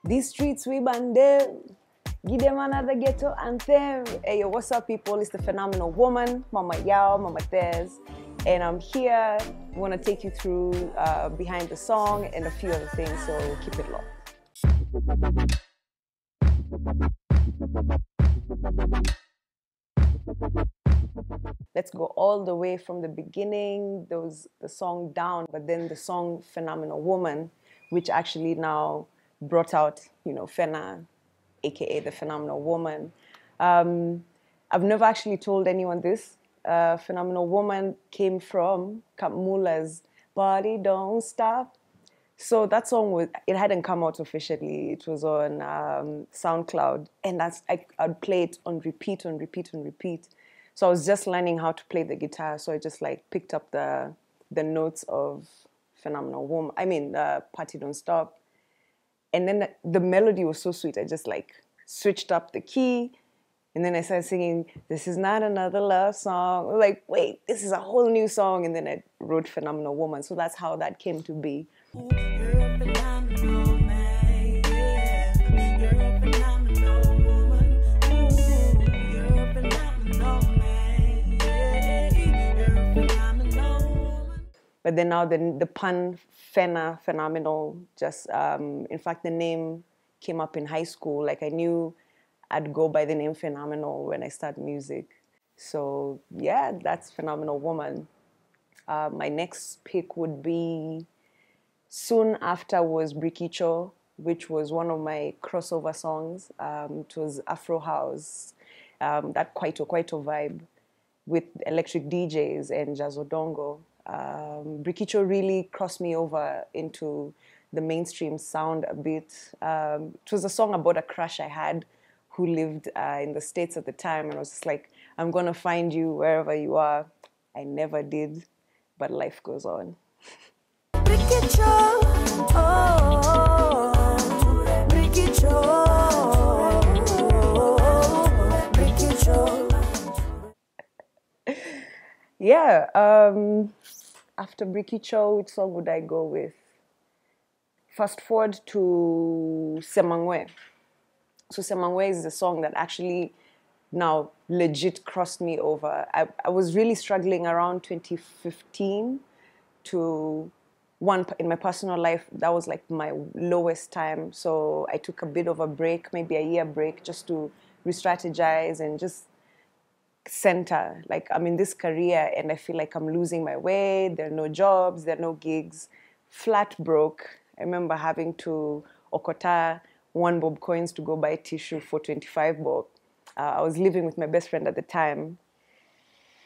These streets we bandem. Give them another ghetto anthem. Hey, yo, what's up, people? It's the phenomenal woman, Mama Yao, Mama Thez, and I'm here. I want to take you through behind the song and a few other things, so keep it locked. Let's go all the way from the beginning. There was the song Down, but then the song Phenomenal Woman, which actually now brought out, Fena, aka the Phenomenal Woman. I've never actually told anyone this. Phenomenal Woman came from Kamula's Body Don't Stop. So that song it hadn't come out officially. It was on SoundCloud, and I'd play it on repeat. So I was just learning how to play the guitar. So I just picked up the notes of Phenomenal Woman. I mean, Party Don't Stop. And then the melody was so sweet. I just switched up the key. And then I started singing, "This is not another love song." I was like, wait, this is a whole new song. And then I wrote Phenomenal Woman. So that's how that came to be. You're a phenomenal man, yeah. You're a phenomenal woman. You're a phenomenal man, yeah. You're a phenomenal woman. But then now the pun Fena, phenomenal, just, in fact, the name came up in high school. I knew I'd go by the name Phenomenal when I started music. So yeah, that's Phenomenal Woman. My next pick would be, soon after was Brikicho, which was one of my crossover songs. It was Afro House, that Kwaito vibe with electric DJs and Jazodongo. Brikicho really crossed me over into the mainstream sound a bit. It was a song about a crush I had who lived in the States at the time, and I was just like, I'm gonna find you wherever you are. I never did, but life goes on. Yeah, after Brikicho, which song would I go with? Fast forward to Semangwe. So Semangwe is the song that actually now legit crossed me over. I was really struggling around 2015 to in my personal life. That was my lowest time. So I took a bit of a break, maybe a year break, just to re-strategize and just center. I'm in this career and I feel like I'm losing my way. There are no jobs, there are no gigs, flat broke. I remember having to okota 1 bob coins to go buy tissue for 25 bob. I was living with my best friend at the time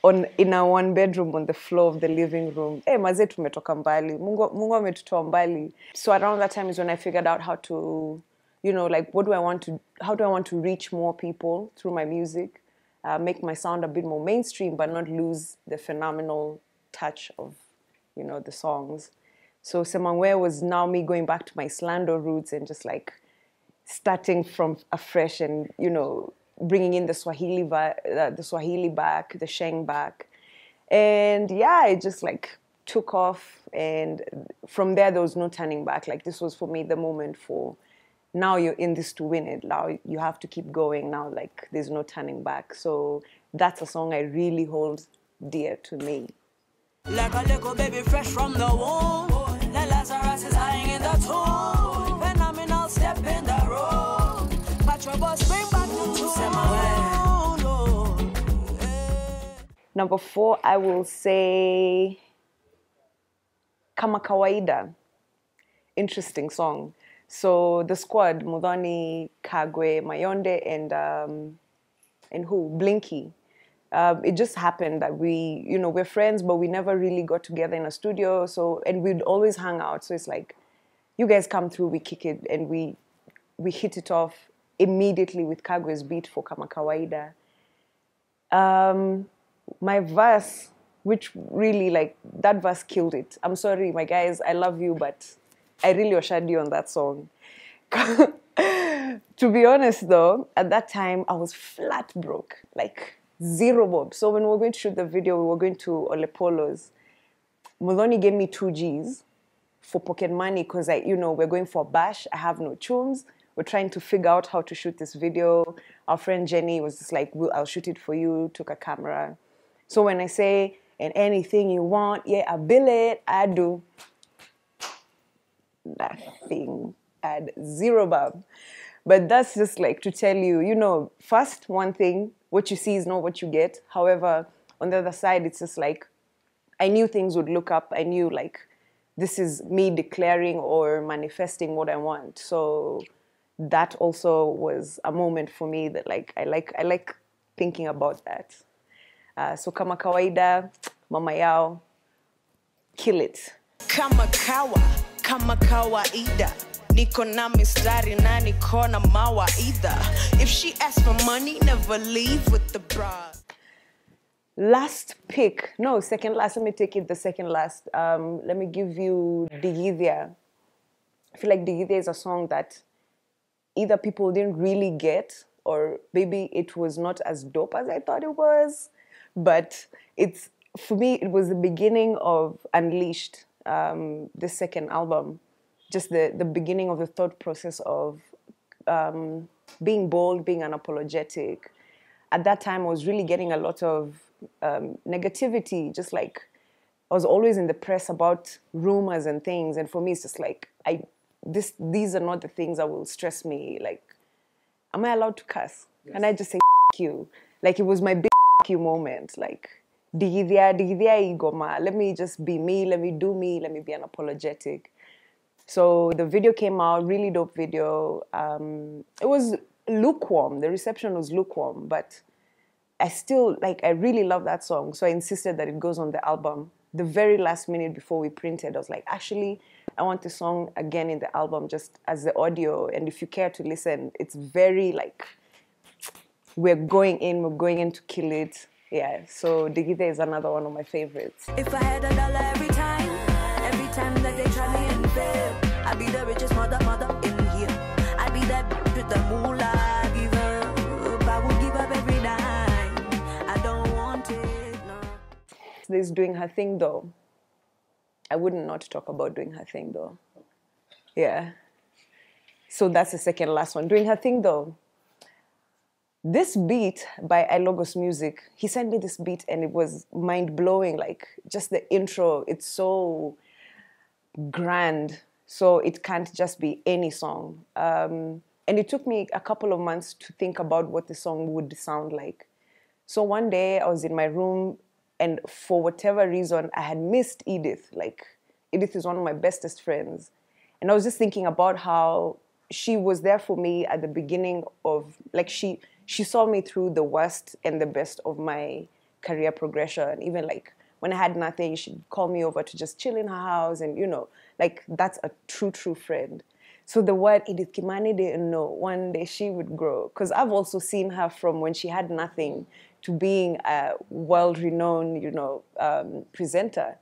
in a 1-bedroom on the floor of the living room. Maze tumetoka mbali. Mungu ametutoa mbali. So around that time is when I figured out how to, how do I want to reach more people through my music, make my sound a bit more mainstream, but not lose the phenomenal touch of, the songs. So Semangwe was now me going back to my Slando roots and just starting from afresh and, bringing in the Swahili back, the Sheng back. And yeah, it just took off. And from there was no turning back. This was for me the moment for, now you're in this to win it. Now you have to keep going. Now there's no turning back. So that's a song I really hold dear to me. Like a little baby fresh from the womb, the Lazarus is lying in the tomb. Phenomenal step in the road. Patrol bus bring back the tomb. Number 4, I will say Kama Kawaida. Interesting song. So the squad, Mudhoni, Kagwe, Mayonde, and who? Blinky. It just happened that we're friends, but we never really got together in a studio. So, and we'd always hang out. So it's you guys come through, we kick it, and we hit it off immediately with Kagwe's beat for Kama Kawaida. My verse, which really that verse killed it. I'm sorry, my guys, I love you, but I really oshad you on that song. To be honest though, at that time, I was flat broke, 0 bob. So when we were going to shoot the video, we were going to Ole Polo's. Muloni gave me 2 Gs for pocket money because we're going for a bash. I have no tunes. We're trying to figure out how to shoot this video. Our friend Jenny was just like, I'll shoot it for you, took a camera. So when I say, and anything you want, yeah, I bill it, I do. Nothing. I had zero bob. But that's just like to tell you, first, one thing, what you see is not what you get. However, on the other side, it's just like, I knew things would look up. I knew like, this is me declaring or manifesting what I want. So that also was a moment for me that like I like thinking about that. So kama kawaida, mama yao, kill it. Kama kawaida, niko na mistari na niko na mawaida. If she asks for money, never leave with the bra. Last pick, no, second last. Let me take it the second last. Let me give you Digithia. I feel like Digithia is a song that either people didn't really get, or maybe it was not as dope as I thought it was. But for me, it was the beginning of Unleashed, the second album. Just the beginning of the thought process of being bold, being unapologetic. At that time, I was really getting a lot of negativity, just like I was always in the press about rumors and things. And for me, it's just like, these are not the things that will stress me. Like, am I allowed to cuss? Yes. And I just say, F you. Like, it was my big F you moment. Like, digithia igoma. Let me just be me. Let me do me. Let me be unapologetic. So the video came out, really dope video. It was lukewarm. The reception was lukewarm, but I really love that song. So I insisted that it goes on the album. The very last minute before we printed, I was like, actually, I want the song again in the album, just as the audio. And if you care to listen, it's very like, we're going in to kill it. Yeah, so Digithia is another one of my favorites. If I had $1 every time that they try me and fail, I'd be the richest mother in here. I'd be that with the moolah. There's Doing Her Thing though. I wouldn't not talk about Doing Her Thing though. Yeah. So that's the second last one. Doing Her Thing though. This beat by iLogos Music, he sent me this beat and it was mind-blowing. Like just the intro, it's so grand. So it can't just be any song. And it took me a couple of months to think about what the song would sound like. So one day I was in my room, and for whatever reason, I had missed Edith. Like, Edith is one of my bestest friends. And I was just thinking about how she was there for me at the beginning of, like, she saw me through the worst and the best of my career progression. Even, like, when I had nothing, she'd call me over to just chill in her house. And, like, that's a true, true friend. So the word Edith Kimani didn't know one day she would grow. Because I've also seen her from when she had nothing to being a world-renowned, presenter.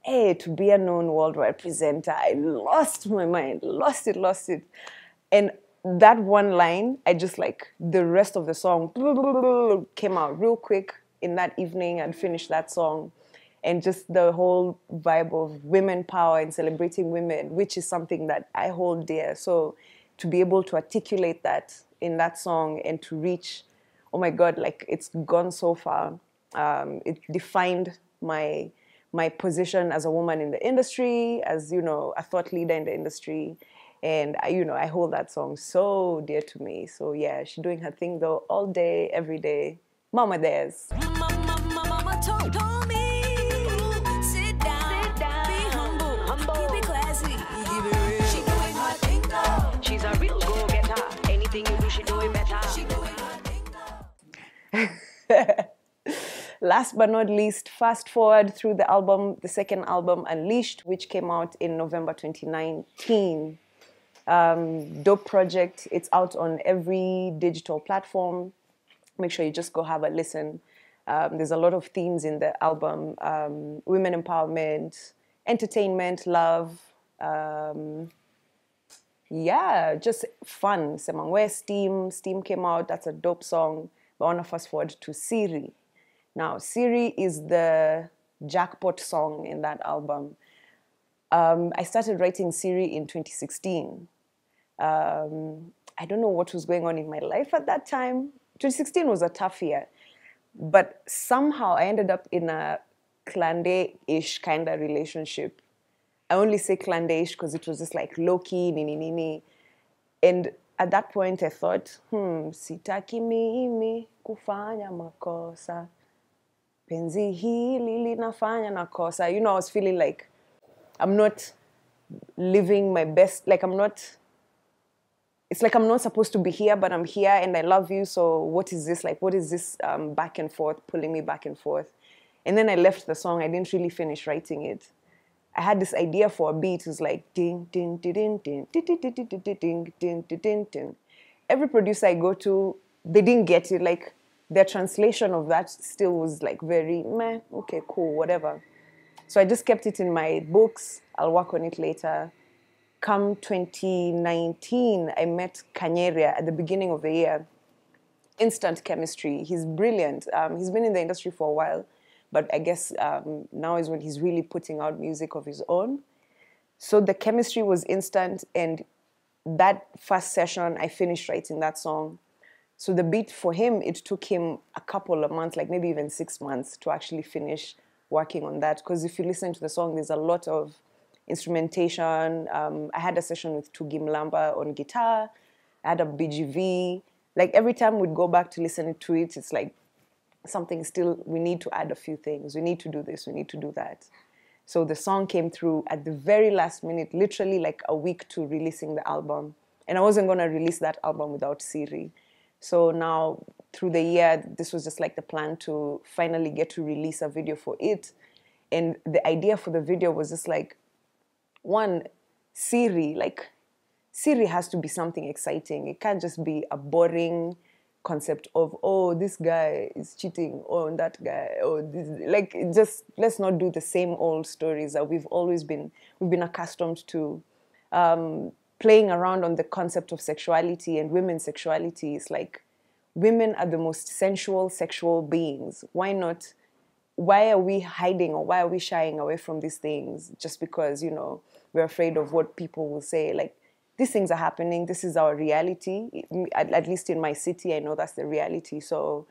Hey, to be a known worldwide presenter, I lost my mind, lost it. And that one line, I just like, the rest of the song came out real quick in that evening and finished that song. And just the whole vibe of women power and celebrating women, which is something that I hold dear. So to be able to articulate that in that song and to reach, oh my God, like it's gone so far. It defined my position as a woman in the industry, as, a thought leader in the industry. And, I hold that song so dear to me. So yeah, she's doing her thing though, all day, every day. Mama theirs. Mama told me, sit down, be humble, keep it classy, keep it real. She doing her thing though. She's a real go-getter. Anything you do, she doing better. She doing her thing though. Last but not least, fast forward through the album, the second album, Unleashed, which came out in November 2019. Dope project. It's out on every digital platform. Make sure you just go have a listen. There's a lot of themes in the album. Women empowerment, entertainment, love. Yeah, just fun. Semangwe, Steam came out. That's a dope song. But I want to fast forward to Siri. Now, Siri is the jackpot song in that album. I started writing Siri in 2016. I don't know what was going on in my life at that time. 2016 was a tough year. But somehow I ended up in a clandé-ish kind of relationship. I only say clandé-ish because it was just like low-key, nini. And at that point I thought, sitaki mimi kufanya makosa. Penzi hili linafanya nakosa. You know, I was feeling like I'm not living my best, like it's like I'm not supposed to be here, but I'm here and I love you, so what is this? Like, what is this back and forth, pulling me back and forth? And then I left the song. I didn't really finish writing it. I had this idea for a beat. It was like, ding, ding, ding, ding, ding, ding, ding, ding, ding, ding, ding, ding. Every producer I go to, they didn't get it. Like, their translation of that still was like very, meh, okay, cool, whatever. So I just kept it in my books. I'll work on it later. Come 2019, I met Kanyeria at the beginning of the year. Instant chemistry. He's brilliant. He's been in the industry for a while, but I guess now is when he's really putting out music of his own. So the chemistry was instant, and that first session, I finished writing that song. So the beat for him, it took him a couple of months, like maybe even 6 months to actually finish working on that. Because if you listen to the song, there's a lot of instrumentation. I had a session with Tugi Mlamba on guitar. I had a BGV. Like every time we'd go back to listen to it, it's like something still, we need to add a few things. We need to do this, we need to do that. So the song came through at the very last minute, literally like a week to releasing the album. And I wasn't going to release that album without Siri. So now through the year, this was just like the plan to finally get to release a video for it. And the idea for the video was just like, one, Siri has to be something exciting. It can't just be a boring concept of, oh, this guy is cheating on that guy, or this, like, just let's not do the same old stories that we've been accustomed to. Playing around on the concept of sexuality and women's sexuality is like, women are the most sensual, sexual beings. Why are we hiding, or why are we shying away from these things just because, you know, we're afraid of what people will say? Like, these things are happening. This is our reality. At least in my city, I know that's the reality. So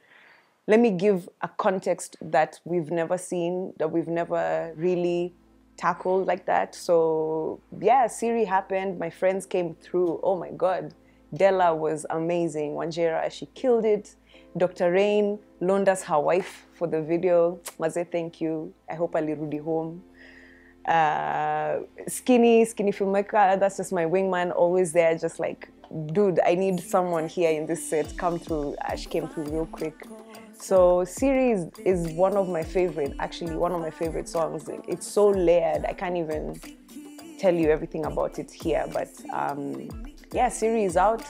let me give a context that we've never seen, that we've never really tackled like that. So yeah, Siri happened. My friends came through. Oh my God. Della was amazing. Wanjera, she killed it. Dr. Rain loaned us her wife for the video. Maze, thank you. I hope alirudi home. Skinny filmmaker, that's just my wingman, always there, just like, dude, I need someone here in this set, come through. She came through real quick. So Siri is one of my favorite songs. It's so layered, I can't even tell you everything about it here, but yeah, Siri is out.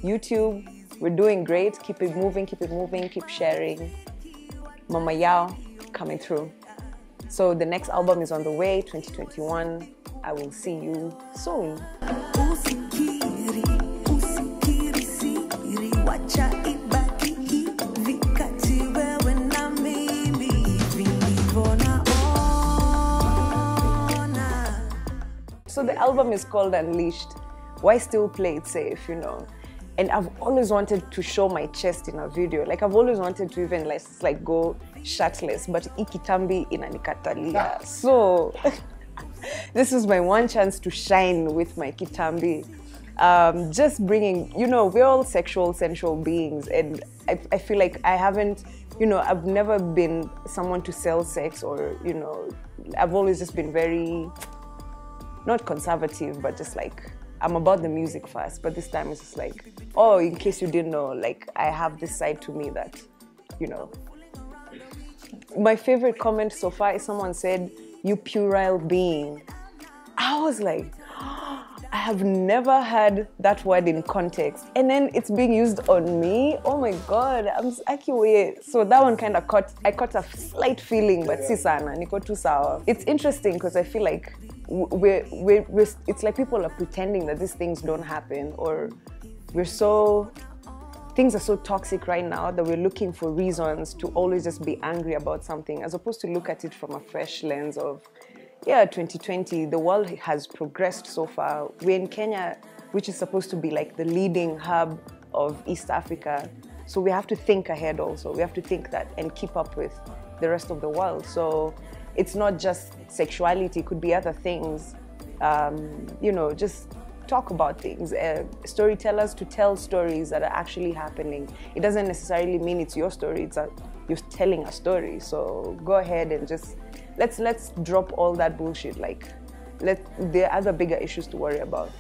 YouTube, we're doing great. Keep it moving, keep sharing. Mama Yao coming through. So the next album is on the way, 2021. I will see you soon. So the album is called Unleashed. Why still play it safe, you know? And I've always wanted to show my chest in a video. Like, I've always wanted to even like go shirtless, but ikitambi inanikatalia. So this is my one chance to shine with my kitambi. Just bringing, you know, we're all sexual, sensual beings, and I feel like I haven't, you know, I've never been someone to sell sex, or, you know, I've always just been very, not conservative, but just like, I'm about the music first. But this time it's just like, oh, in case you didn't know, like, I have this side to me that, you know. My favorite comment so far is someone said, "You puerile being." I was like, oh, I have never heard that word in context. And then it's being used on me. Oh my God, I'm akiwe. So that one kind of I caught a slight feeling, but si sana, niko tu sawa. It's interesting because I feel like it's like people are pretending that these things don't happen, or things are so toxic right now that we're looking for reasons to always just be angry about something, as opposed to look at it from a fresh lens of, yeah, 2020, the world has progressed so far. We're in Kenya, which is supposed to be like the leading hub of East Africa. So we have to think ahead also. We have to think that and keep up with the rest of the world. So it's not just sexuality, it could be other things. You know, just talk about things. Storytellers to tell stories that are actually happening. It doesn't necessarily mean it's your story, you're telling a story. So go ahead and just, let's drop all that bullshit. Like, there are other bigger issues to worry about.